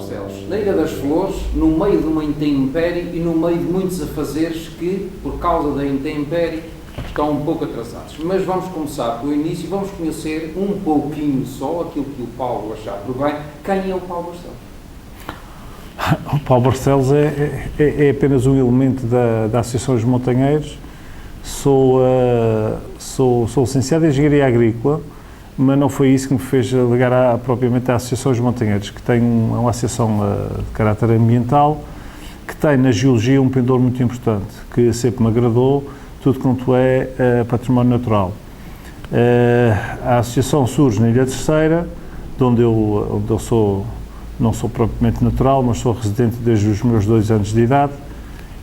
Barcelos, na Ilha das Flores, no meio de uma intempérie e no meio de muitos afazeres que, por causa da intempérie, estão um pouco atrasados. Mas vamos começar pelo início e vamos conhecer um pouquinho só aquilo que o Paulo achar por bem. Quem é o Paulo Barcelos? O Paulo Barcelos é apenas um elemento da Associação dos Montanheiros. Sou licenciado em Engenharia Agrícola, mas não foi isso que me fez ligar propriamente à Associação dos Montanheiros, que tem uma associação de caráter ambiental, que tem na geologia um pendor muito importante, que sempre me agradou, tudo quanto é património natural. A associação surge na Ilha Terceira, de onde eu sou, não sou propriamente natural, mas sou residente desde os meus 2 anos de idade,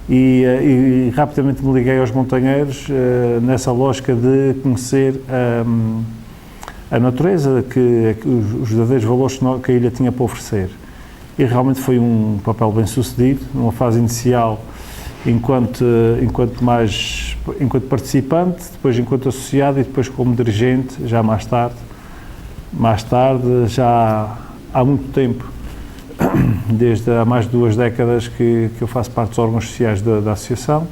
e rapidamente me liguei aos montanheiros nessa lógica de conhecer a natureza, os verdadeiros valores que a ilha tinha para oferecer. E realmente foi um papel bem sucedido, numa fase inicial enquanto participante, depois enquanto associado e depois como dirigente, já mais tarde, já há muito tempo, desde há mais de 2 décadas que eu faço parte dos órgãos sociais da associação,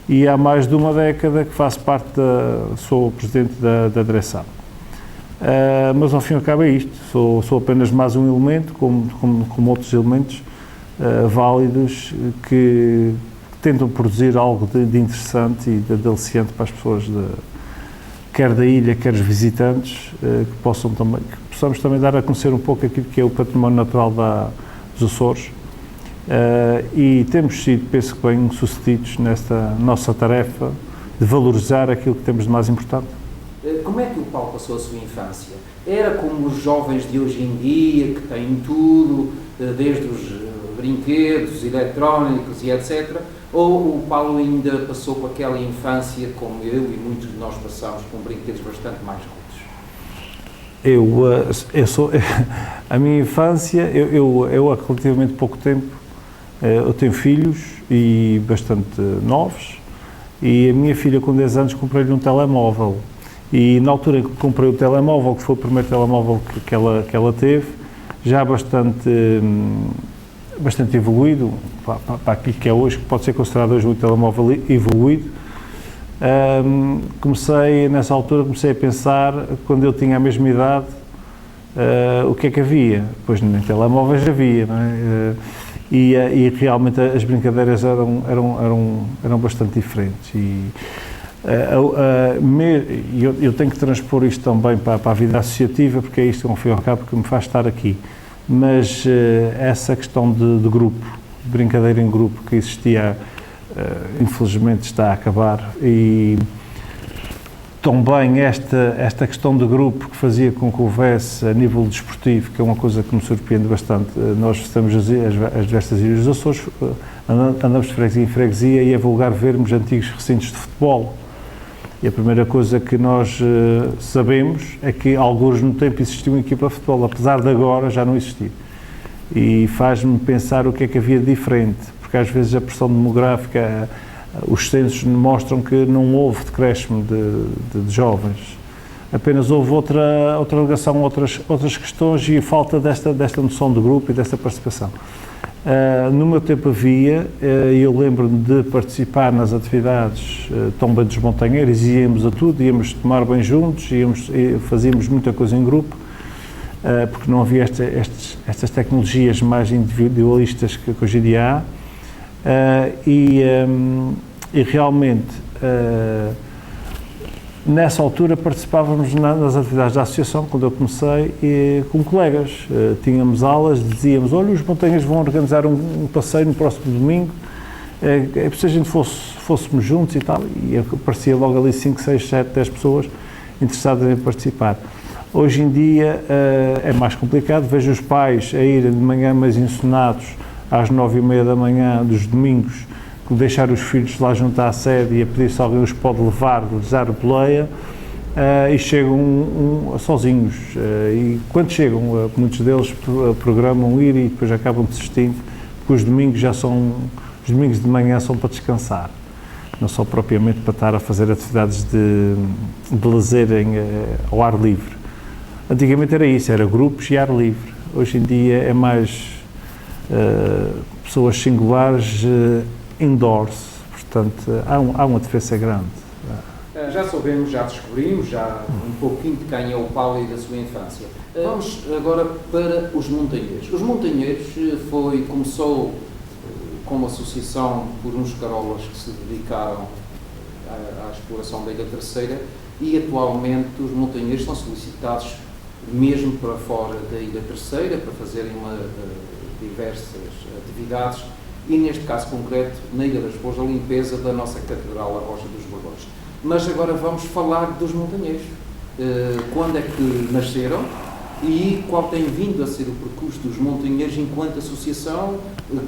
e há mais de 1 década que faço parte sou presidente da direção. Mas ao fim e ao cabo é isto, sou apenas mais um elemento, como outros elementos válidos que tentam produzir algo de interessante e de aliciante para as pessoas, quer da ilha, quer os visitantes, que possamos também dar a conhecer um pouco aquilo que é o património natural dos Açores, e temos sido, penso que bem sucedidos nesta nossa tarefa de valorizar aquilo que temos de mais importante. Como é que o Paulo passou a sua infância? Era como os jovens de hoje em dia, que têm tudo, desde os brinquedos eletrónicos e etc., ou o Paulo ainda passou com aquela infância como eu e muitos de nós passamos, com brinquedos bastante mais rudes? A minha infância, eu há relativamente pouco tempo, eu tenho filhos e bastante novos, e a minha filha com 10 anos comprei-lhe um telemóvel, e na altura em que comprei o telemóvel, que foi o primeiro telemóvel que ela teve, já bastante evoluído, para aquilo que é hoje, que pode ser considerado hoje um telemóvel evoluído. Nessa altura comecei a pensar, quando eu tinha a mesma idade, o que é que havia? Pois nem telemóveis havia, não é? E realmente as brincadeiras eram bastante diferentes. Eu tenho que transpor isto também para a vida associativa, porque é isto, ao fim e ao cabo, que me faz estar aqui. Mas essa questão de grupo, de brincadeira em grupo que existia, infelizmente está a acabar, e também esta questão de grupo que fazia com que houvesse a nível desportivo, que é uma coisa que me surpreende bastante. Nós visitamos as diversas ilhas dos Açores, andamos de freguesia em freguesia e é vulgar vermos antigos recintos de futebol. E a primeira coisa que nós sabemos é que, alguns no tempo, existia uma equipa de futebol, apesar de agora já não existir. E faz-me pensar o que é que havia de diferente, porque às vezes a pressão demográfica, os censos mostram que não houve decréscimo de jovens, apenas houve outra ligação, outras questões e falta desta noção de grupo e desta participação. No meu tempo havia, eu lembro-me de participar nas atividades também dos montanheiros, íamos a tudo, íamos tomar bem juntos, fazíamos muita coisa em grupo, porque não havia estas tecnologias mais individualistas que hoje em dia há, e realmente nessa altura participávamos nas atividades da associação, quando eu comecei, com colegas. Tínhamos aulas, dizíamos, olha, os montanheiros vão organizar um passeio no próximo domingo, é preciso a gente fôssemos juntos e tal, e aparecia logo ali 5, 6, 7, 10 pessoas interessadas em participar. Hoje em dia é mais complicado, vejo os pais a irem de manhã mais ensonados às 9h30 da manhã dos domingos, deixar os filhos lá junto à sede e a pedir se alguém os pode levar, lhes dar boleia, e chegam sozinhos. E quando chegam, muitos deles programam ir e depois acabam desistindo, porque os domingos de manhã são para descansar, não são propriamente para estar a fazer atividades de lazer ao ar livre. Antigamente era isso, era grupos e ar livre. Hoje em dia é mais pessoas singulares indoors, portanto há uma diferença grande. Já soubemos, já descobrimos, já um pouquinho de quem é o Paulo e da sua infância. Vamos agora para os montanheiros. Os montanheiros começou com uma associação por uns carolas que se dedicaram à exploração da Ilha Terceira e atualmente os montanheiros são solicitados mesmo para fora da Ilha Terceira para fazerem diversas atividades e neste caso concreto na Ilha das Flores a limpeza da nossa Catedral, a Rocha dos Bordões. Mas agora vamos falar dos montanheiros. Quando é que nasceram e qual tem vindo a ser o percurso dos montanheiros enquanto associação,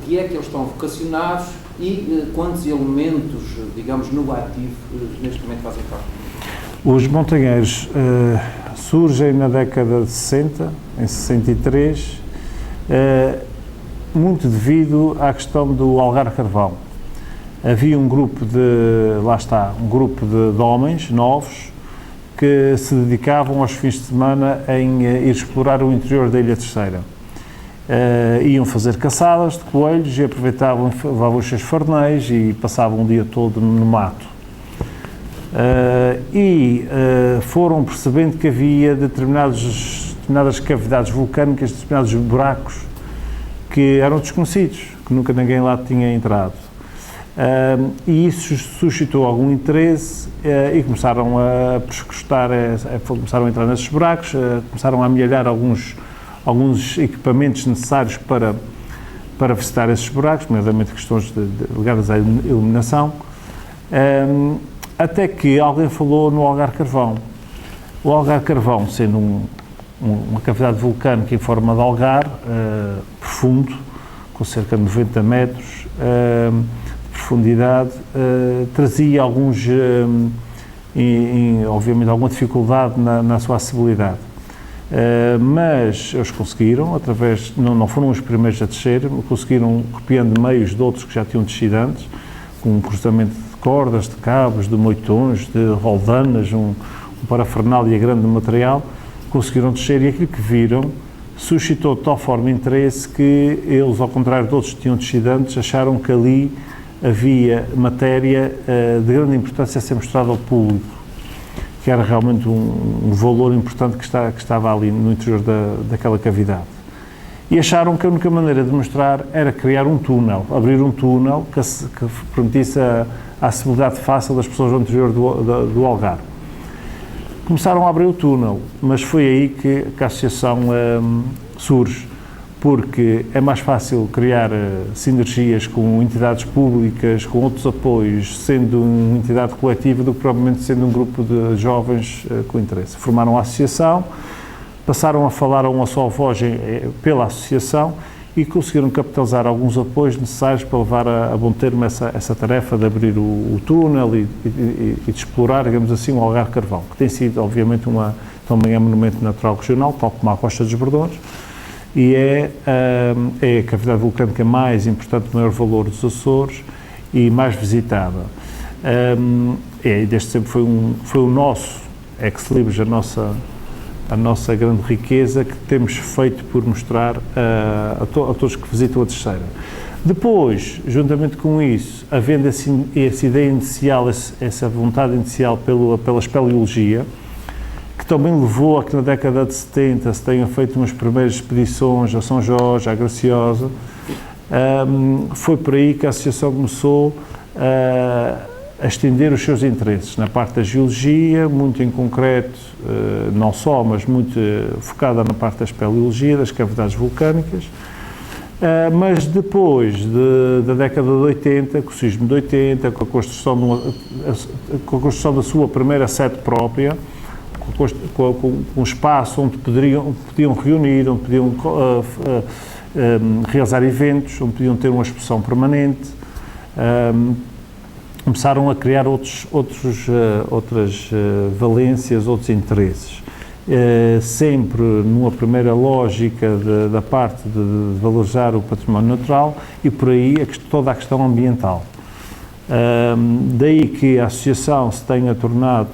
que é que eles estão vocacionados e quantos elementos, digamos, no ativo neste momento fazem parte? Os montanheiros surgem na década de 60, em 63, muito devido à questão do Algarve Carvão. Havia um grupo de homens novos que se dedicavam aos fins de semana em ir explorar o interior da Ilha Terceira. Iam fazer caçadas de coelhos e aproveitavam, levavam os seus farnéis e passavam o dia todo no mato. Foram percebendo que havia determinadas cavidades vulcânicas, determinados buracos que eram desconhecidos, que nunca ninguém lá tinha entrado. E isso suscitou algum interesse e começaram a prescrutar, começaram a entrar nesses buracos, começaram a amealhar alguns equipamentos necessários para visitar esses buracos, nomeadamente questões ligadas à iluminação, até que alguém falou no Algarve Carvão. O Algarve Carvão, sendo uma cavidade vulcânica em forma de algar, profundo, com cerca de 90 metros, profundidade, trazia obviamente alguma dificuldade na sua acessibilidade. Mas eles conseguiram, não foram os primeiros a descer, conseguiram, copiando meios de outros que já tinham descido antes, com um cruzamento de cordas, de cabos, de moitões, de roldanas, um parafernália grande de material, conseguiram descer e aquilo que viram suscitou de tal forma interesse que eles, ao contrário de outros que tinham descido antes, acharam que ali havia matéria de grande importância a ser mostrada ao público, que era realmente um valor importante que estava ali no interior daquela cavidade. E acharam que a única maneira de mostrar era criar um túnel, abrir um túnel que permitisse a acessibilidade fácil das pessoas do interior do Algarve. Começaram a abrir o túnel, mas foi aí que a associação surge, porque é mais fácil criar sinergias com entidades públicas, com outros apoios, sendo uma entidade coletiva, do que provavelmente sendo um grupo de jovens com interesse. Formaram a associação, passaram a falar a uma só voz pela associação e conseguiram capitalizar alguns apoios necessários para levar a bom termo essa tarefa de abrir o túnel e de explorar, digamos assim, o Algarve Carvão, que tem sido, obviamente, também é monumento natural regional, tal como a Rocha dos Bordões, e é a cavidade vulcânica mais importante, de maior valor dos Açores e mais visitada. Desde sempre foi o nosso ex-libris, a nossa grande riqueza que temos feito por mostrar a todos que visitam a Terceira. Depois, juntamente com isso, havendo essa ideia inicial, essa vontade inicial pela espeleologia, que também levou a que na década de 70 se tenham feito umas primeiras expedições a São Jorge, à Graciosa, foi por aí que a associação começou a estender os seus interesses na parte da geologia, muito em concreto, não só, mas muito focada na parte da espeleologia, das cavidades vulcânicas, mas depois da década de 80, com o sismo de 80, com a construção da sua primeira sede própria, com um espaço onde podiam reunir, onde podiam realizar eventos, onde podiam ter uma exposição permanente, começaram a criar outras valências, outros interesses, sempre numa primeira lógica da parte de valorizar o património natural e por aí toda a questão ambiental. Daí que a associação se tenha tornado,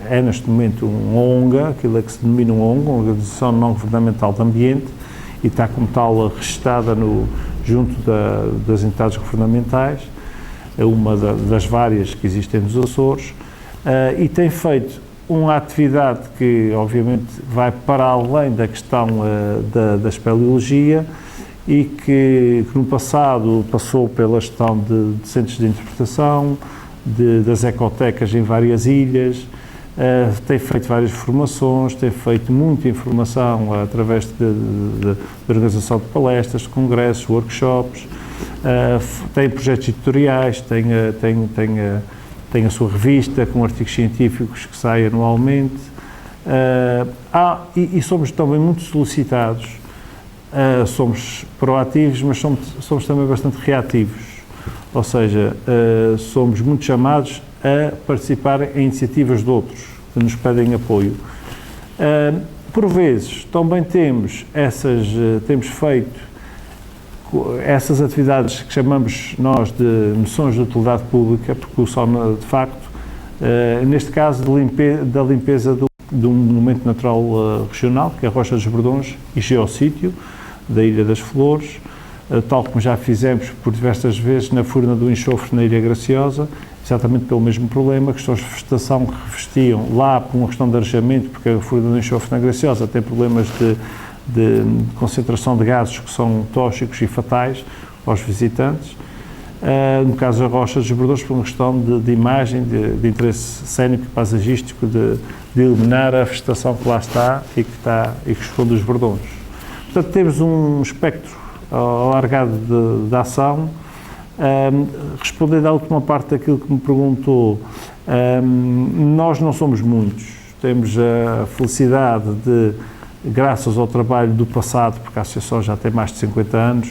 é neste momento um ONGA, aquilo é que se denomina um ONGA, uma Organização Não Governamental de Ambiente, e está como tal registada junto das entidades governamentais, é uma das várias que existem nos Açores, e tem feito uma atividade que obviamente vai para além da questão da espeleologia e que no passado passou pela gestão de centros de interpretação, das ecotecas em várias ilhas, tem feito várias formações, tem feito muita informação através de organização de palestras, de congressos, workshops, tem projetos editoriais, tem a sua revista com artigos científicos que sai anualmente, e somos também muito solicitados, somos proativos, mas somos também bastante reativos, ou seja, somos muito chamados a participar em iniciativas de outros que nos pedem apoio. Por vezes, também temos feito essas atividades que chamamos nós de missões de utilidade pública, porque são, de facto, neste caso, da limpeza de um monumento natural regional, que é a Rocha dos Bordões, e geossítio da Ilha das Flores, tal como já fizemos por diversas vezes na Furna do Enxofre, na Ilha Graciosa, exatamente pelo mesmo problema, questões de vegetação que revestiam lá por uma questão de arejamento, porque a Furna do Enxofre na Graciosa tem problemas de concentração de gases que são tóxicos e fatais aos visitantes. No caso da Rocha dos Bordões, por uma questão de imagem, de interesse cénico e paisagístico, de eliminar a vegetação que lá está e que esconde os bordões. Portanto, temos um espectro alargado de ação. Respondendo à última parte daquilo que me perguntou, nós não somos muitos, temos a felicidade de, graças ao trabalho do passado, porque a Associação já tem mais de 50 anos,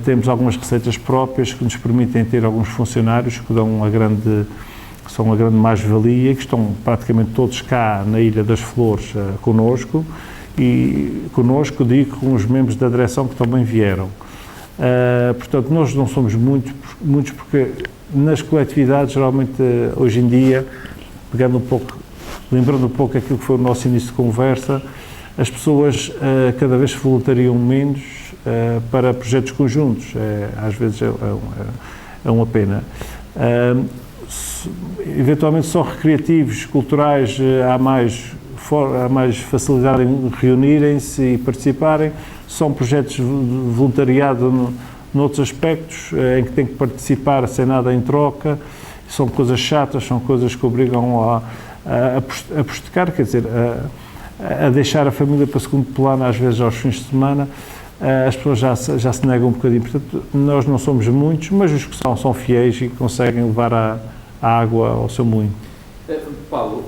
temos algumas receitas próprias que nos permitem ter alguns funcionários que são uma grande mais-valia e que estão praticamente todos cá na Ilha das Flores connosco, e connosco digo com os membros da direção que também vieram. Portanto, nós não somos muitos porque nas coletividades, geralmente, hoje em dia, lembrando um pouco aquilo que foi o nosso início de conversa, as pessoas cada vez se voluntariam menos para projetos conjuntos. Às vezes é uma pena. Eventualmente só recreativos, culturais, há mais facilidade em reunirem-se e participarem. São projetos de voluntariado noutros aspectos, em que tem que participar sem nada em troca. São coisas chatas, são coisas que obrigam a postergar, quer dizer, a deixar a família para segundo plano, às vezes aos fins de semana. As pessoas já se negam um bocadinho. Portanto, nós não somos muitos, mas os que são fiéis e conseguem levar a água ao seu moinho. Paulo,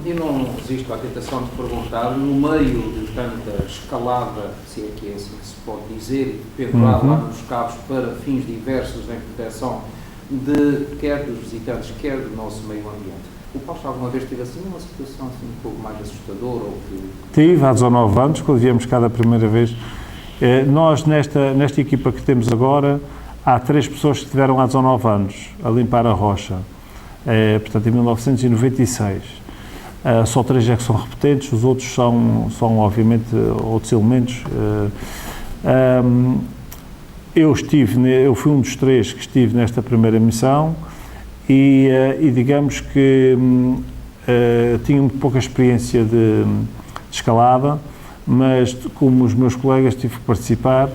eu não resisto à tentação de perguntar, no meio de tanta escalada, se é que é assim que se pode dizer, pendurado lá nos cabos para fins diversos em proteção quer dos visitantes, quer do nosso meio ambiente. O Paulo alguma vez teve assim uma situação assim, um pouco mais assustadora? Tive há 19 anos, quando viemos cá da primeira vez. Nós, nesta equipa que temos agora, há 3 pessoas que estiveram há 19 anos a limpar a rocha. Portanto, em 1996. Só 3 é que são repetentes, os outros são obviamente, outros elementos. Eu fui um dos 3 que estive nesta primeira missão e digamos que tinha muito pouca experiência de escalada, mas como os meus colegas tive que participar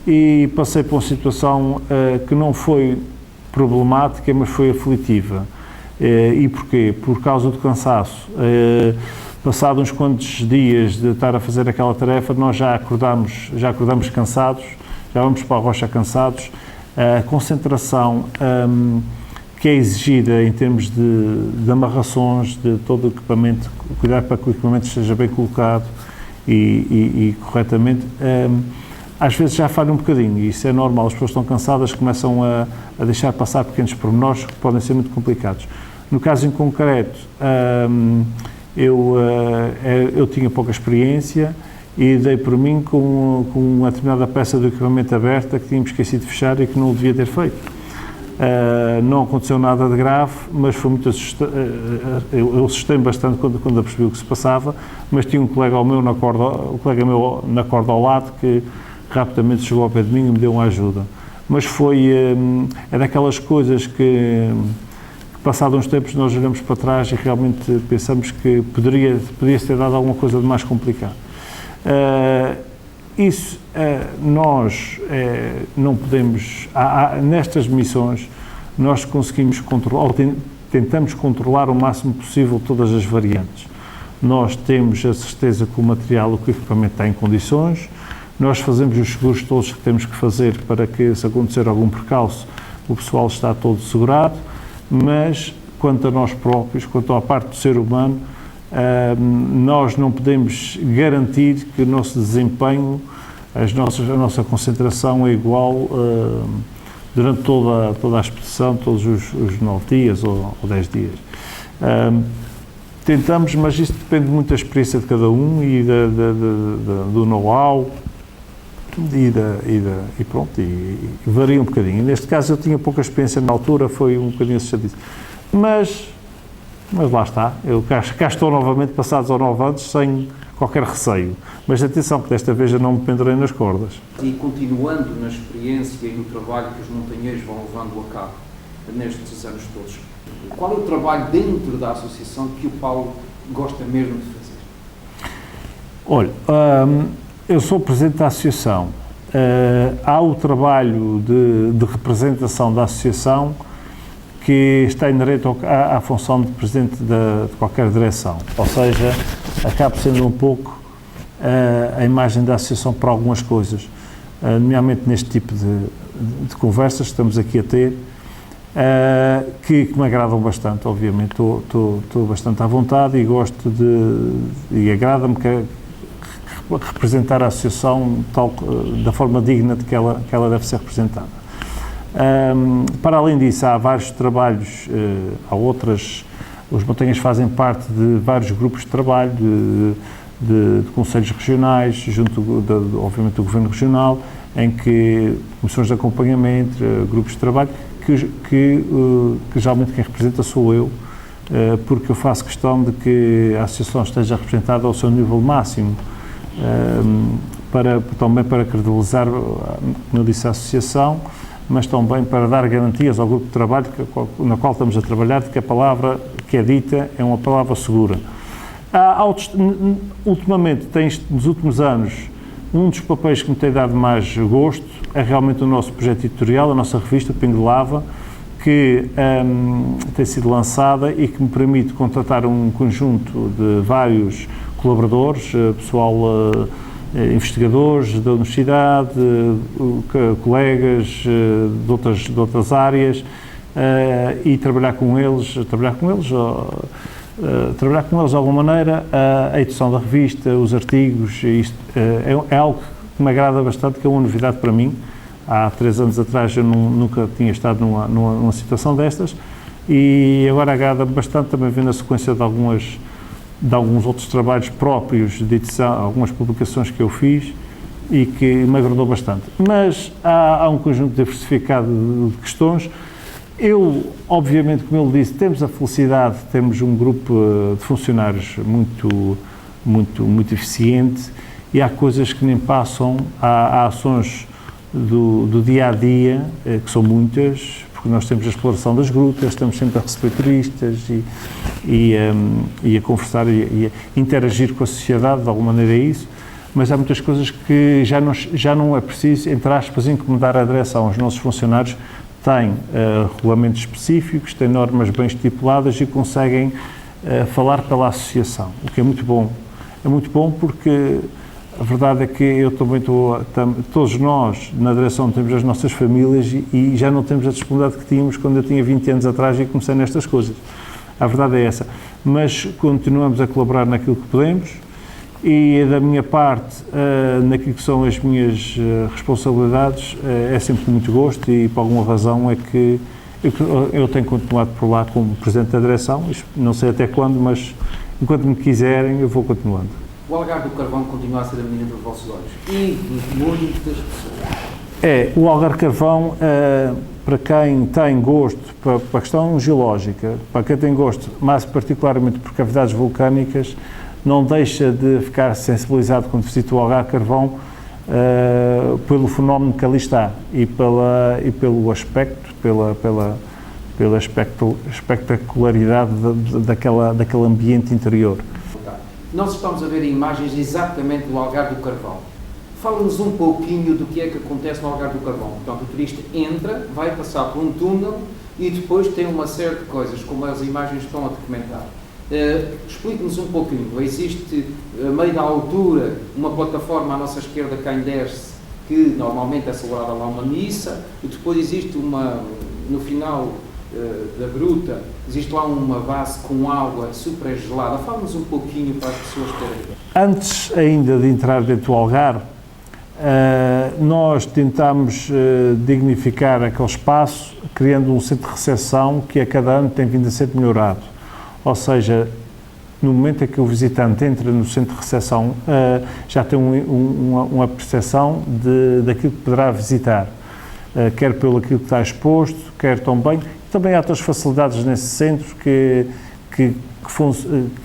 e passei por uma situação que não foi problemática, mas foi aflitiva. E porquê? Por causa do cansaço. Passado uns quantos dias de estar a fazer aquela tarefa, nós já acordamos cansados, já vamos para a rocha cansados. A concentração que é exigida em termos de amarrações, de todo o equipamento, cuidar para que o equipamento esteja bem colocado e corretamente, às vezes já falha um bocadinho, e isso é normal. As pessoas estão cansadas, começam a deixar passar pequenos pormenores que podem ser muito complicados. No caso em concreto, eu tinha pouca experiência e dei por mim com uma determinada peça do equipamento aberta que tínhamos esquecido de fechar e que não o devia ter feito. Não aconteceu nada de grave, mas foi muito eu assustei-me bastante quando apercebi o que se passava, mas tinha um colega meu na corda ao lado que rapidamente chegou ao pé de mim e me deu uma ajuda. Mas é daquelas coisas que passados uns tempos nós olhamos para trás e realmente pensamos que poderia-se ter dado alguma coisa de mais complicado. Nós não podemos, nestas missões, nós conseguimos controlar, ou tentamos controlar o máximo possível todas as variantes. Nós temos a certeza que o material, que o equipamento está em condições, nós fazemos os seguros todos que temos que fazer para que, se acontecer algum percalço, o pessoal está todo segurado, mas quanto a nós próprios, quanto à parte do ser humano, nós não podemos garantir que o nosso desempenho, a nossa concentração é igual durante toda a expedição, todos os 9 dias ou 10 dias. Tentamos, mas isso depende muito da experiência de cada um e do know-how e pronto, e varia um bocadinho. Neste caso eu tinha pouca experiência na altura, foi um bocadinho assustadiço. Mas lá está, eu cá estou novamente, passados 9 anos, sem qualquer receio. Mas atenção, que desta vez eu não me pendurei nas cordas. E continuando na experiência e no trabalho que os montanheiros vão levando a cabo nestes anos todos, qual é o trabalho dentro da associação que o Paulo gosta mesmo de fazer? Olha, eu sou presidente da associação. Há o trabalho de representação da associação que está inerente à função de presidente de qualquer direção, ou seja, acaba sendo um pouco a imagem da associação para algumas coisas, nomeadamente neste tipo de conversas que estamos aqui a ter, que me agradam bastante, obviamente, estou bastante à vontade e gosto e agrada-me representar a associação da forma digna de que ela deve ser representada. Para além disso, há vários trabalhos, os montanhas fazem parte de vários grupos de trabalho, de conselhos regionais, junto, obviamente, do Governo Regional, em que comissões de acompanhamento, grupos de trabalho, que geralmente quem representa sou eu, porque eu faço questão de que a associação esteja representada ao seu nível máximo, também para credibilizar, como eu disse, a associação, mas também para dar garantias ao grupo de trabalho na qual estamos a trabalhar, de que a palavra que é dita é uma palavra segura. Ultimamente, nos últimos anos, um dos papéis que me tem dado mais gosto é realmente o nosso projeto editorial, a nossa revista Pingo de Lava, que tem sido lançada e que me permite contratar um conjunto de vários colaboradores, pessoal, investigadores da universidade, colegas de outras áreas, e trabalhar com eles de alguma maneira, a edição da revista, os artigos, isto é algo que me agrada bastante, que é uma novidade para mim. Há 3 anos atrás eu nunca tinha estado numa situação destas, e agora agrada-me bastante também vendo a sequência de alguns outros trabalhos próprios de edição, algumas publicações que eu fiz e que me agradou bastante. Mas há um conjunto diversificado de questões. Eu, obviamente, como ele disse, temos a felicidade, temos um grupo de funcionários muito eficiente, e há coisas que nem passam, há ações do dia-a-dia, que são muitas, porque nós temos a exploração das grutas, estamos sempre a receber turistas e a conversar e a interagir com a sociedade, de alguma maneira é isso, mas há muitas coisas que já não é preciso, entre aspas, incomodar a direção. Os nossos funcionários têm regulamentos específicos, têm normas bem estipuladas e conseguem falar pela associação, o que é muito bom. É muito bom porque a verdade é que eu também todos nós na direção temos as nossas famílias e já não temos a disponibilidade que tínhamos quando eu tinha 20 anos atrás e comecei nestas coisas. A verdade é essa. Mas continuamos a colaborar naquilo que podemos e da minha parte, naquilo que são as minhas responsabilidades, é sempre com muito gosto e por alguma razão é que eu tenho continuado por lá como Presidente da Direção, não sei até quando, mas enquanto me quiserem eu vou continuando. O Algarve do Carvão continua a ser a menina dos vossos olhos e de muitas pessoas. O Algarve Carvão para quem tem gosto para a questão geológica, para quem tem gosto mais particularmente por cavidades vulcânicas, não deixa de ficar sensibilizado quando visita o Algarve Carvão pelo fenómeno que ali está e pelo aspecto, pela espectacularidade daquele ambiente interior. Nós estamos a ver imagens exatamente do Algarve do Carvão. Fala-nos um pouquinho do que é que acontece no Algarve do Carvão. Portanto, o turista entra, vai passar por um túnel e depois tem uma série de coisas, como as imagens estão a documentar. Explique-nos um pouquinho. Existe, a meio da altura, uma plataforma à nossa esquerda, quem desce, que normalmente é celebrada lá uma missa, e depois existe no final da gruta, existe lá uma base com água super gelada. Fala-nos um pouquinho para as pessoas terem. Antes ainda de entrar dentro do Algarve, nós tentámos dignificar aquele espaço, criando um centro de recepção que a cada ano tem vindo a ser melhorado. Ou seja, no momento em que o visitante entra no centro de recepção, já tem uma percepção daquilo que poderá visitar, quer pelo aquilo que está exposto, quer também há outras facilidades nesse centro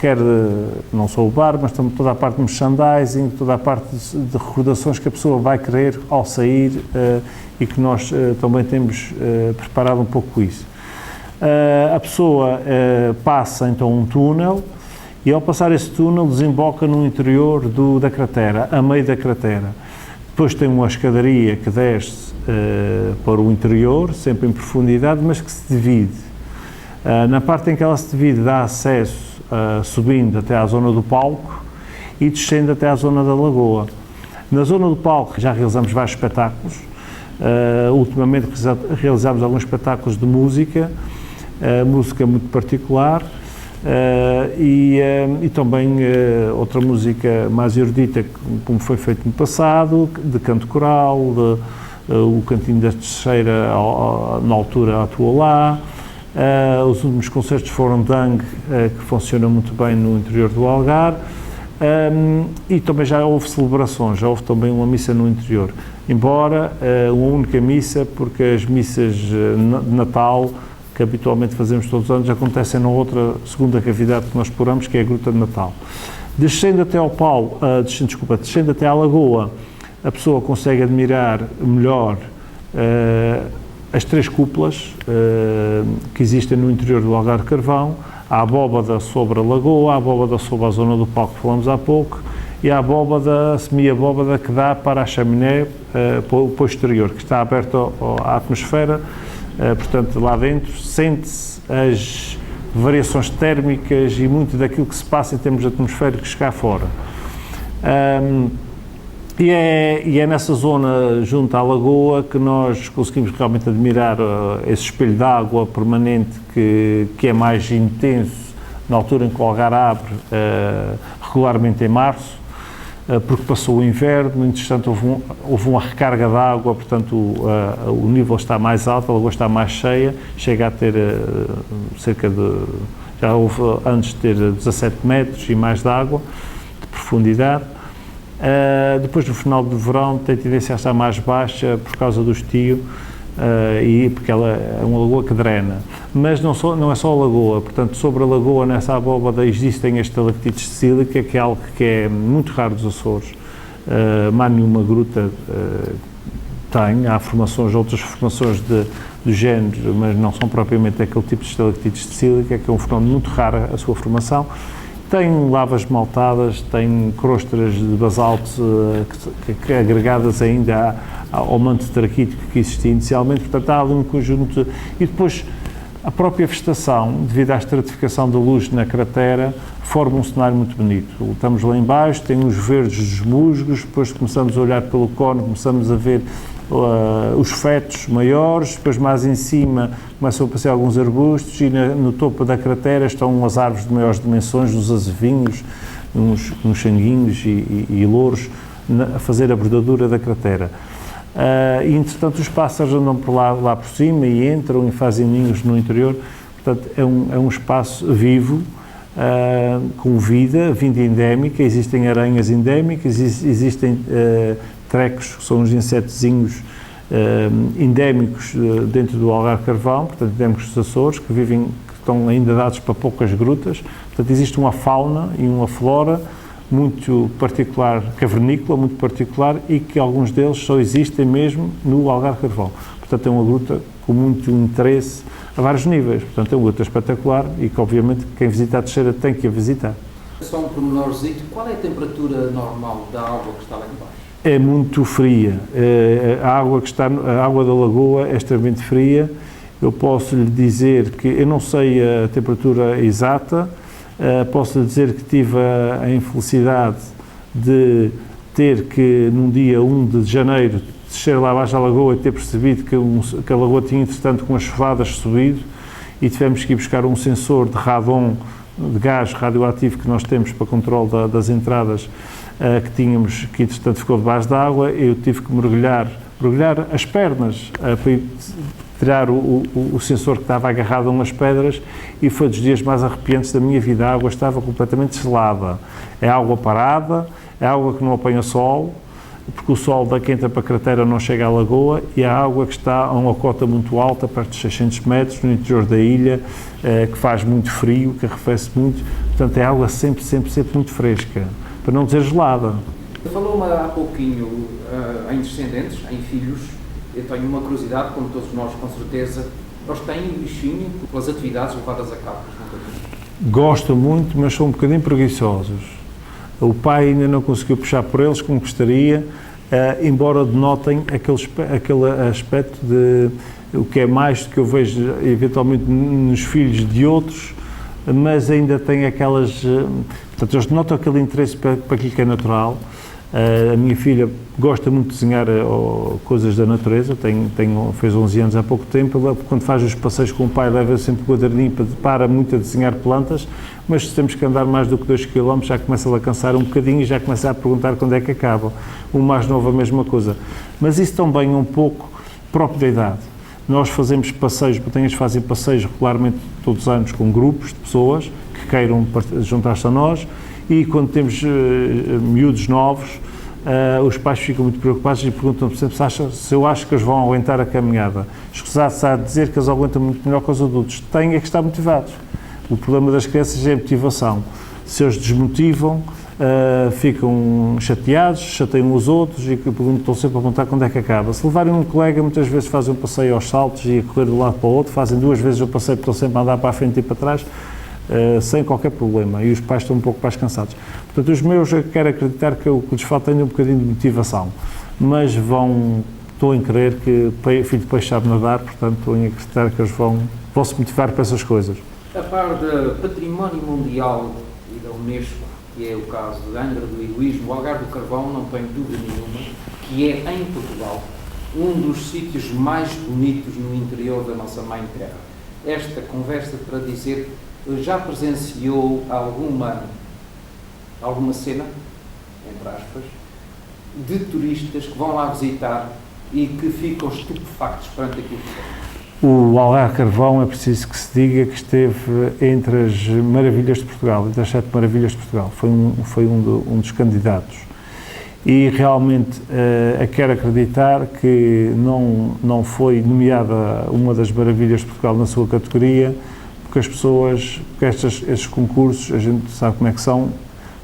quer não só o bar, mas também toda a parte de merchandising, toda a parte de recordações que a pessoa vai querer ao sair e que nós também temos preparado um pouco isso. A pessoa passa então um túnel e ao passar esse túnel desemboca no interior da cratera, a meio da cratera. Depois tem uma escadaria que desce para o interior, sempre em profundidade, mas que se divide. Na parte em que ela se divide dá acesso subindo até à zona do palco e descendo até à zona da lagoa. Na zona do palco já realizamos vários espetáculos, ultimamente realizamos alguns espetáculos de música muito particular e também outra música mais erudita, como foi feito no passado, de canto coral, o Cantinho da Teixeira na altura atuou lá. Os últimos concertos foram Dang, que funciona muito bem no interior do Algarve, e também já houve celebrações, já houve também uma missa no interior, embora uma única missa, porque as missas de Natal, que habitualmente fazemos todos os anos, acontecem na outra segunda cavidade que nós exploramos, que é a Gruta de Natal. Descendo até ao Paulo, descendo até à Lagoa, a pessoa consegue admirar melhor as três cúpulas que existem no interior do Algarve Carvão, a abóbada sobre a lagoa, a abóbada sobre a zona do palco que falamos há pouco e a abóbada, a semi-abóbada que dá para a chaminé para o exterior, que está aberta à atmosfera, portanto lá dentro sente-se as variações térmicas e muito daquilo que se passa em termos atmosféricos cá fora. E é nessa zona, junto à lagoa, que nós conseguimos realmente admirar esse espelho de água permanente que é mais intenso na altura em que o Algarve abre, regularmente em março, porque passou o inverno, entretanto houve uma recarga de água, portanto o nível está mais alto, a lagoa está mais cheia, chega a ter já houve antes de ter 17 metros e mais de água, de profundidade. Depois no final do verão tem tendência a estar mais baixa por causa do estio e porque ela é uma lagoa que drena, mas não é só a lagoa, portanto sobre a lagoa nessa abóbada existem as estalactites de sílica, que é algo que é muito raro dos Açores, mais nenhuma gruta tem, há outras formações do género, mas não são propriamente aquele tipo de estalactites de sílica, que é um fenómeno muito raro a sua formação. Tem lavas maltadas, tem crostas de basalto que agregadas ainda ao manto traquítico que existia inicialmente, portanto há ali um conjunto. E depois a própria vegetação, devido à estratificação da luz na cratera, forma um cenário muito bonito. Estamos lá em baixo, tem os verdes dos musgos, depois começamos a olhar pelo cone, começamos a ver os fetos maiores, depois mais em cima começam a aparecer alguns arbustos e no topo da cratera estão as árvores de maiores dimensões, os azevinhos, uns sanguinhos e louros a fazer a bordadura da cratera. E entretanto os pássaros andam por lá por cima e entram e fazem ninhos no interior, portanto é um espaço vivo, com vida endémica, existem aranhas endémicas, existem trecos, que são uns insetozinhos endémicos dentro do Algarve Carvão, portanto endémicos dos Açores, que estão ainda dados para poucas grutas. Portanto, existe uma fauna e uma flora muito particular, cavernícola, muito particular, e que alguns deles só existem mesmo no Algarve Carvão. Portanto, é uma gruta com muito interesse a vários níveis. Portanto, é uma gruta espetacular e que, obviamente, quem visita a Teixeira tem que a visitar. Só um pormenorzinho, qual é a temperatura normal da água que está lá embaixo? É muito fria. A água da lagoa é extremamente fria. Eu posso lhe dizer que, eu não sei a temperatura exata, posso lhe dizer que tive a infelicidade de ter que, num dia 1 de janeiro, descer lá abaixo da lagoa e ter percebido que a lagoa tinha, entretanto, com as chuvadas subido, e tivemos que ir buscar um sensor de radon, de gás radioativo que nós temos para controle das entradas, que entretanto ficou debaixo d'água. Eu tive que mergulhar as pernas para ir tirar o sensor que estava agarrado a umas pedras, e foi dos dias mais arrepiantes da minha vida. A água estava completamente gelada. É água parada, é água que não apanha sol, porque o sol que entra para a cratera não chega à lagoa, e a água que está a uma cota muito alta, perto dos 600 metros, no interior da ilha, que faz muito frio, que arrefece muito. Portanto, é água sempre muito fresca, para não dizer gelada. Falou-me há pouquinho em descendentes, em filhos. Eu tenho uma curiosidade, como todos nós, com certeza. Eles têm um bichinho pelas atividades levadas a cabo? Gostam muito, mas são um bocadinho preguiçosos. O pai ainda não conseguiu puxar por eles como gostaria, embora denotem aquele aspecto de o que é mais do que eu vejo eventualmente nos filhos de outros, mas ainda tem aquelas... Portanto, eles denotam aquele interesse para aquilo que é natural. A minha filha gosta muito de desenhar coisas da natureza, fez 11 anos há pouco tempo. Ela, quando faz os passeios com o pai, leva sempre o quaderninho para muito a desenhar plantas, mas se temos que andar mais do que 2 km, já começa a cansar um bocadinho e já começa a perguntar quando é que acaba. O mais novo a mesma coisa. Mas isso também é um pouco próprio da idade. Nós fazemos passeios, botelhas fazem passeios regularmente todos os anos com grupos de pessoas que queiram juntar-se a nós, e quando temos miúdos novos, os pais ficam muito preocupados e perguntam-me sempre se eu acho que eles vão aguentar a caminhada. Escusado-se a dizer que eles aguentam muito melhor que os adultos. Têm é que estar motivados. O problema das crianças é a motivação. Se eles desmotivam, ficam chateados, chateiam os outros e estão sempre a perguntar quando é que acaba. Se levarem um colega, muitas vezes fazem um passeio aos saltos e a correr de um lado para o outro, fazem 2 vezes o passeio porque estão sempre a andar para a frente e para trás, sem qualquer problema, e os pais estão um pouco mais cansados. Portanto, os meus, eu quero acreditar que o que lhes falta ainda um bocadinho de motivação, mas estou em crer que filho de peixe sabe nadar, portanto estou em acreditar que eles vão se motivar para essas coisas. A par de Património Mundial e da Unesco, que é o caso de Angra do Heroísmo, o Algarve do Carvão, não tenho dúvida nenhuma, que é, em Portugal, um dos sítios mais bonitos no interior da nossa mãe terra. Esta conversa para dizer, já presenciou alguma cena, entre aspas, de turistas que vão lá visitar e que ficam estupefactos perante aquilo que vem? O Algarve Carvão, é preciso que se diga que esteve entre as maravilhas de Portugal, entre as 7 maravilhas de Portugal. Foi um dos candidatos. E realmente quero acreditar que não foi nomeada uma das maravilhas de Portugal na sua categoria, porque as pessoas, porque estes concursos, a gente sabe como é que são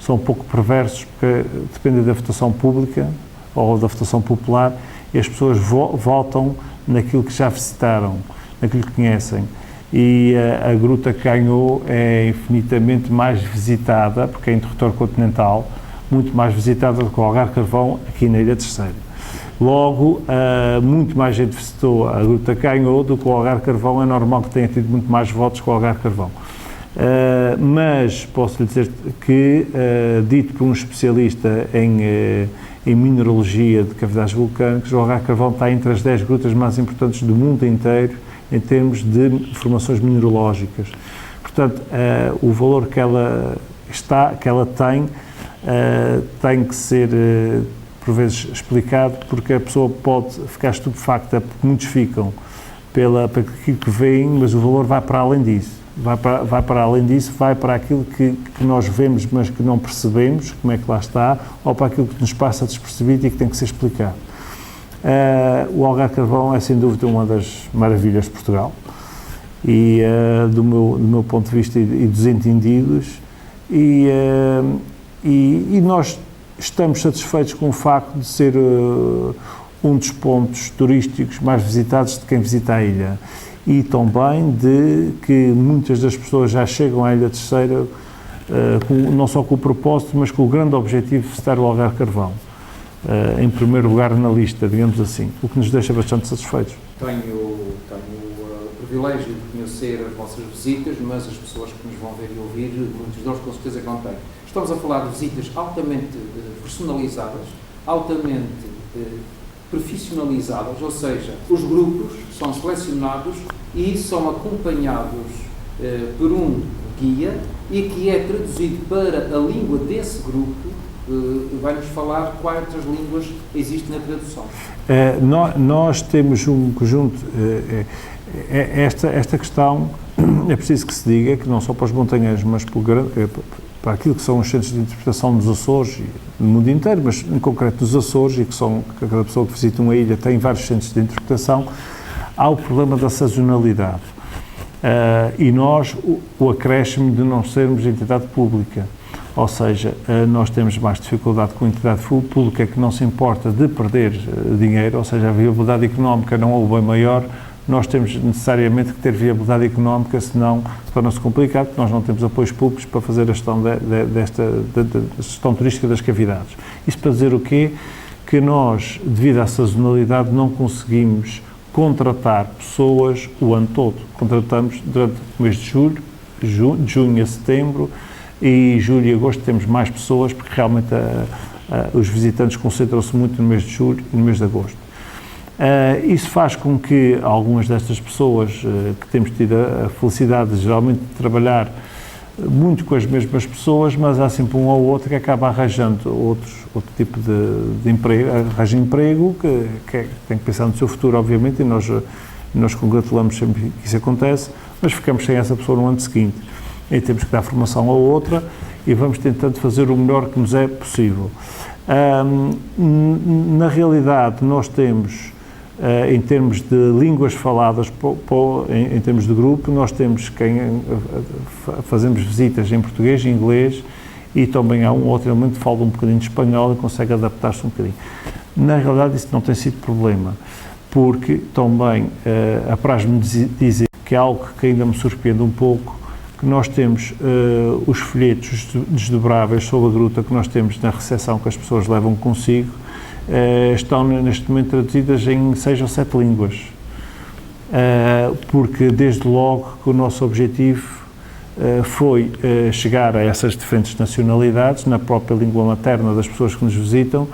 um pouco perversos, porque dependem da votação pública ou da votação popular, e as pessoas votam naquilo que já visitaram, naquilo que conhecem. E a gruta que ganhou é infinitamente mais visitada, porque é em território continental, muito mais visitada do que o Algarve Carvão aqui na Ilha Terceira. Logo, muito mais gente visitou a gruta que ganhou do que o Algarve Carvão. É normal que tenha tido muito mais votos que o Algarve Carvão. Mas posso lhe dizer que, dito por um especialista em mineralogia de cavidades vulcânicas, o Algarve Carvão está entre as 10 grutas mais importantes do mundo inteiro em termos de formações mineralógicas. Portanto, o valor que ela tem que ser por vezes explicado, porque a pessoa pode ficar estupefacta, porque muitos ficam para aquilo que veem, mas o valor vai para além disso. Vai para além disso, vai para aquilo que nós vemos, mas que não percebemos como é que lá está, ou para aquilo que nos passa despercebido e que tem que ser explicado. O Algarve Carvão é sem dúvida uma das maravilhas de Portugal e do meu ponto de vista e dos entendidos, e nós estamos satisfeitos com o facto de ser um dos pontos turísticos mais visitados de quem visita a ilha, e também de que muitas das pessoas já chegam à Ilha Terceira não só com o propósito, mas com o grande objetivo de visitar o Algarve Carvão, em primeiro lugar na lista, digamos assim, o que nos deixa bastante satisfeitos. Tenho o privilégio de conhecer as vossas visitas, mas as pessoas que nos vão ver e ouvir, muitos de nós com certeza que não têm. Estamos a falar de visitas altamente personalizadas, altamente profissionalizadas, ou seja, os grupos são selecionados e são acompanhados por um guia e que é traduzido para a língua desse grupo. Vai-nos falar quais outras línguas existem na tradução. Nós temos um conjunto, esta questão é preciso que se diga, que não só para os montanheiros, mas para aquilo que são os centros de interpretação dos Açores, no mundo inteiro, mas em concreto dos Açores, e que cada pessoa que visita uma ilha tem vários centros de interpretação, há o problema da sazonalidade. E nós, o acréscimo de não sermos entidade pública, ou seja, nós temos mais dificuldade com a entidade pública que não se importa de perder dinheiro, ou seja, a viabilidade económica não é o bem maior, nós temos necessariamente que ter viabilidade económica, senão torna-se complicado, porque nós não temos apoios públicos para fazer a gestão da gestão turística das cavidades. Isso para dizer o quê? Que nós, devido à sazonalidade, não conseguimos contratar pessoas o ano todo. Contratamos durante o mês de julho, de junho a setembro, e julho e agosto temos mais pessoas, porque realmente os visitantes concentram-se muito no mês de julho e no mês de agosto. Isso faz com que algumas destas pessoas que temos tido a felicidade de geralmente trabalhar muito com as mesmas pessoas, mas há sempre um ou outro que acaba arranjando outro tipo de emprego, arranja emprego, que tem que pensar no seu futuro, obviamente, e nós congratulamos sempre que isso acontece, mas ficamos sem essa pessoa no ano seguinte. E temos que dar formação a outra e vamos tentando fazer o melhor que nos é possível. Na realidade, nós temos, em termos de línguas faladas, em termos de grupo, nós temos fazemos visitas em português e inglês, e também há um outro elemento que fala um bocadinho de espanhol e consegue adaptar-se um bocadinho. Na realidade, isso não tem sido problema, porque também apraz-me dizer que é algo que ainda me surpreende um pouco, que nós temos os folhetos desdobráveis sobre a gruta que nós temos na recepção, que as pessoas levam consigo, estão neste momento traduzidas em 6 ou 7 línguas, porque desde logo que o nosso objetivo foi chegar a essas diferentes nacionalidades, na própria língua materna das pessoas que nos visitam,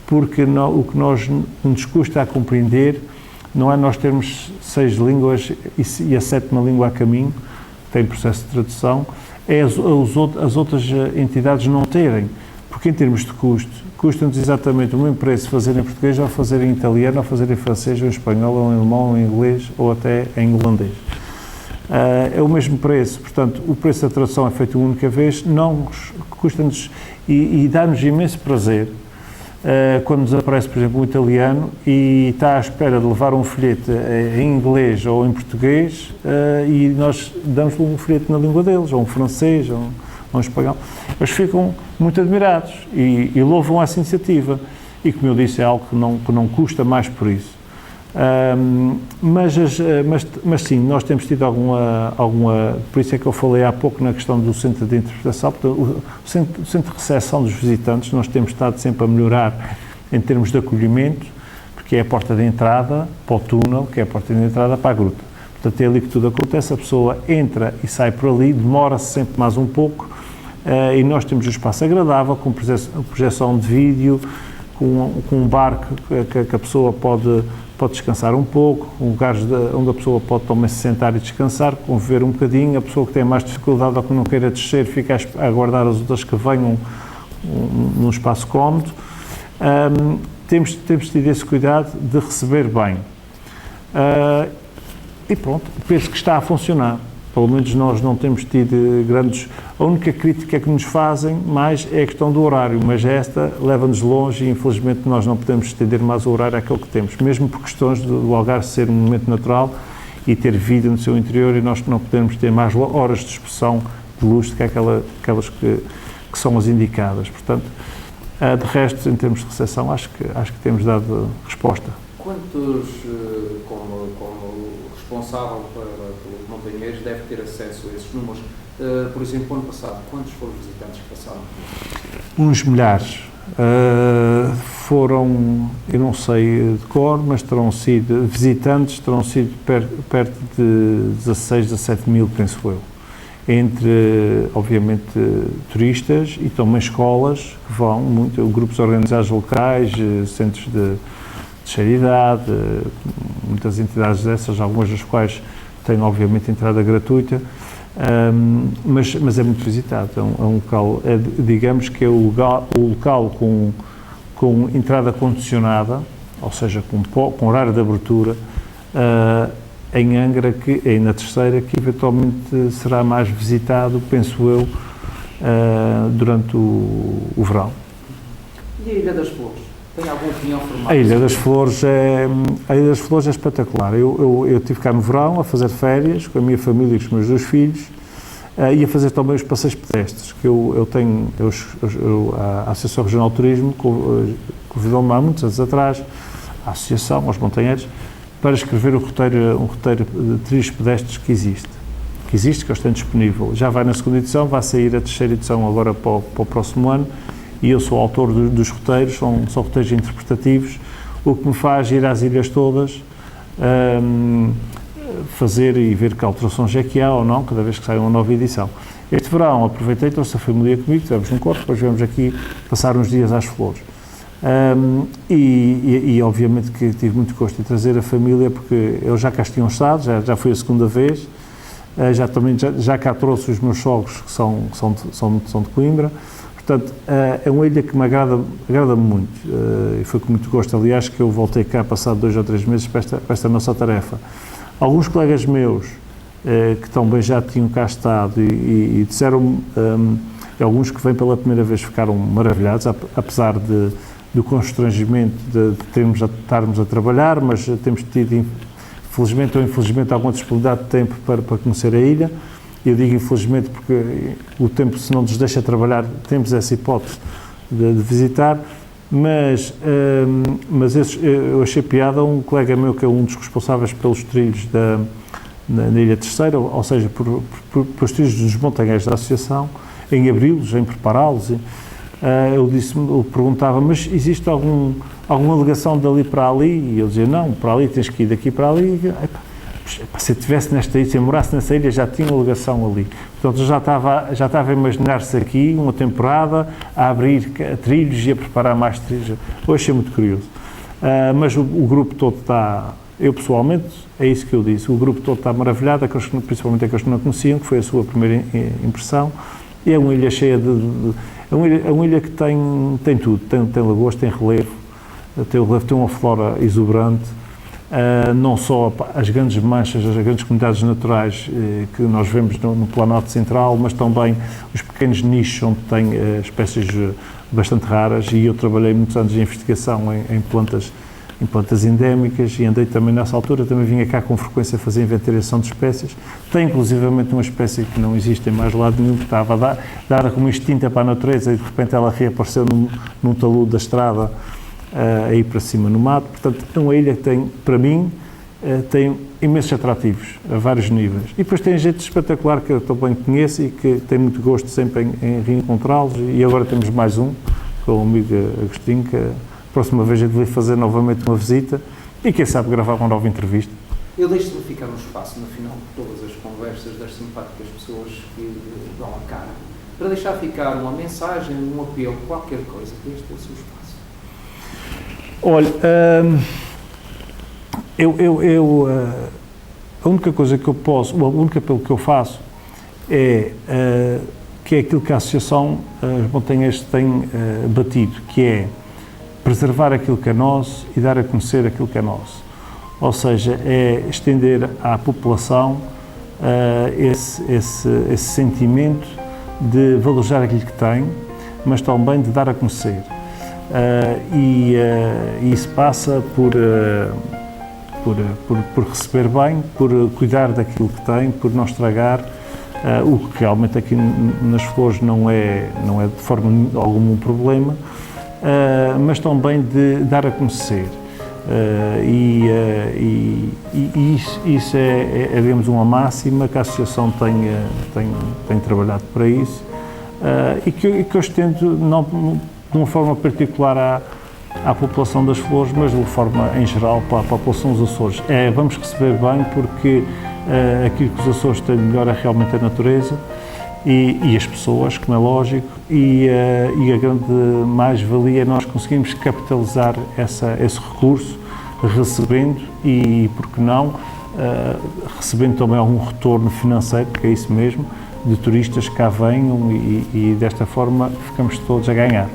porque o que nos custa a compreender não é nós termos 6 línguas e a 7ª língua a caminho, tem processo de tradução, é as outras entidades não terem, porque em termos de custo, custa-nos exatamente o mesmo preço fazer em português ou fazer em italiano, ou fazer em francês, ou em espanhol, ou em alemão, ou em inglês, ou até em holandês. É o mesmo preço, portanto, o preço da tradução é feito uma única vez, não custa-nos e dá-nos imenso prazer quando nos aparece, por exemplo, um italiano e está à espera de levar um folheto em inglês ou em português e nós damos-lhe um folheto na língua deles, ou um francês, ou um espanhol. Eles ficam muito admirados e louvam essa iniciativa. E, como eu disse, é algo que não custa mais por isso. Mas sim, nós temos tido alguma... Por isso é que eu falei há pouco na questão do centro de interpretação. Portanto, o centro de recepção dos visitantes, nós temos estado sempre a melhorar em termos de acolhimento, porque é a porta de entrada para o túnel, que é a porta de entrada para a gruta. Portanto, é ali que tudo acontece, a pessoa entra e sai por ali, demora-se sempre mais um pouco, e nós temos um espaço agradável, com projeção de vídeo, com um bar que a pessoa pode descansar um pouco, lugares onde a pessoa pode também se sentar e descansar, conviver um bocadinho. A pessoa que tem mais dificuldade ou que não queira descer fica a aguardar as outras que venham num espaço cómodo. Temos tido esse cuidado de receber bem. E pronto, penso que está a funcionar. Pelo menos nós não temos tido grandes... A única crítica que nos fazem mais é a questão do horário, mas esta leva-nos longe e infelizmente nós não podemos estender mais o horário àquele que temos, mesmo por questões do Algarve ser um momento natural e ter vida no seu interior, e nós não podemos ter mais horas de expressão de luz do que aquelas que são as indicadas. Portanto, de resto, em termos de recepção, acho que temos dado resposta. Quantos, como responsável pelos montanheiros, deve ter acesso a esses números? Por exemplo, ano passado, quantos foram os visitantes que passaram? Uns milhares. Foram, eu não sei de cor, mas terão sido perto de 16, 17 mil, penso eu. Entre, obviamente, turistas e também escolas que vão, grupos organizados locais, centros de caridade, muitas entidades dessas, algumas das quais têm, obviamente, entrada gratuita, mas é muito visitado. É um local, digamos que é o local com entrada condicionada, ou seja, com horário de abertura, em Angra, na Terceira, que eventualmente será mais visitado, penso eu, durante o verão. E a Ilha das Flores? Tem alguma opinião formada? A Ilha das Flores é espetacular. Eu estive cá no verão a fazer férias com a minha família e com os meus 2 filhos, e a fazer também os passeios pedestres, que eu tenho, a Associação Regional de Turismo convidou-me há muitos anos atrás, a Associação, aos montanheiros, para escrever um roteiro de trilhos pedestres que existe, que eu tenho disponível. Já vai na 2ª edição, vai sair a 3ª edição agora para o próximo ano, e eu sou autor dos roteiros, são roteiros interpretativos, o que me faz ir às ilhas todas, fazer e ver que alterações é que há ou não, cada vez que sai uma nova edição. Este verão aproveitei, trouxe a família comigo, estivemos no Corpo, depois viemos aqui passar uns dias às Flores. E obviamente que tive muito gosto de trazer a família, porque eu já cá tinham estado, já foi a 2ª vez, já cá trouxe os meus sogros, que são de Coimbra. Portanto, é uma ilha que me agrada muito, e foi com muito gosto, aliás, que eu voltei cá passado 2 ou 3 meses para esta nossa tarefa. Alguns colegas meus, que também já tinham cá estado e disseram, alguns que vêm pela primeira vez ficaram maravilhados, apesar do constrangimento de estarmos a trabalhar, mas temos tido, felizmente ou infelizmente, alguma disponibilidade de tempo para conhecer a ilha. Eu digo infelizmente porque o tempo, se não nos deixa trabalhar, temos essa hipótese de visitar, mas eu achei piada um colega meu que é um dos responsáveis pelos trilhos na Ilha Terceira, ou seja, pelos trilhos dos montanheiros da Associação, em abri-los, em prepará-los. Ele perguntava, mas existe alguma ligação dali para ali? E eu dizia, não, para ali tens que ir daqui para ali. Se eu estivesse nesta ilha, se eu morasse nessa ilha, já tinha uma ligação ali. Portanto, já estava a imaginar-se aqui uma temporada a abrir trilhos e a preparar mais trilhos. Eu achei muito curioso. Mas o grupo todo está, eu pessoalmente, é isso que eu disse, o grupo todo está maravilhado, principalmente aqueles que não conheciam, que foi a sua primeira impressão, e é uma ilha cheia é uma ilha que tem tudo, tem lagoas, tem relevo, tem uma flora exuberante, não só as grandes manchas, as grandes comunidades naturais que nós vemos no Planalto Central, mas também os pequenos nichos onde tem espécies bastante raras, e eu trabalhei muitos anos em investigação em plantas endémicas, e andei também nessa altura, também vinha cá com frequência fazer inventariação de espécies. Tem inclusivamente uma espécie que não existe em mais lado nenhum, que estava dada como extinta para a natureza, e de repente ela reapareceu num talude da estrada, aí para cima no mato. Portanto, é uma ilha que tem, para mim, tem imensos atrativos, a vários níveis. E depois tem gente espetacular que eu também conheço e que tem muito gosto sempre em reencontrá-los, e agora temos mais um, com o amigo Agostinho, que a próxima vez eu devia fazer novamente uma visita e quem sabe gravar uma nova entrevista. Eu deixo-me ficar no espaço, no final de todas as conversas das simpáticas pessoas que dão a cara, para deixar ficar uma mensagem, um apelo, qualquer coisa, que este é o seu espaço. Olha, a única coisa que eu posso, o único apelo que eu faço é que é aquilo que a Associação Montanheiros tem batido, que é preservar aquilo que é nosso e dar a conhecer aquilo que é nosso. Ou seja, é estender à população esse sentimento de valorizar aquilo que tem, mas também de dar a conhecer. E isso passa por receber bem, por cuidar daquilo que tem, por não estragar, o que realmente aqui nas flores não é de forma alguma um problema, mas também de dar a conhecer. Isso é, digamos, uma máxima que a Associação tem trabalhado para isso, e que eu estendo não de uma forma particular à população das flores, mas de uma forma em geral para a população dos Açores. Vamos receber bem, porque aquilo que os Açores têm de melhor é realmente a natureza e as pessoas, como é lógico, e a grande mais-valia é nós conseguimos capitalizar esse recurso, recebendo e, por que não, recebendo também algum retorno financeiro, que é isso mesmo, de turistas que cá venham, e desta forma ficamos todos a ganhar.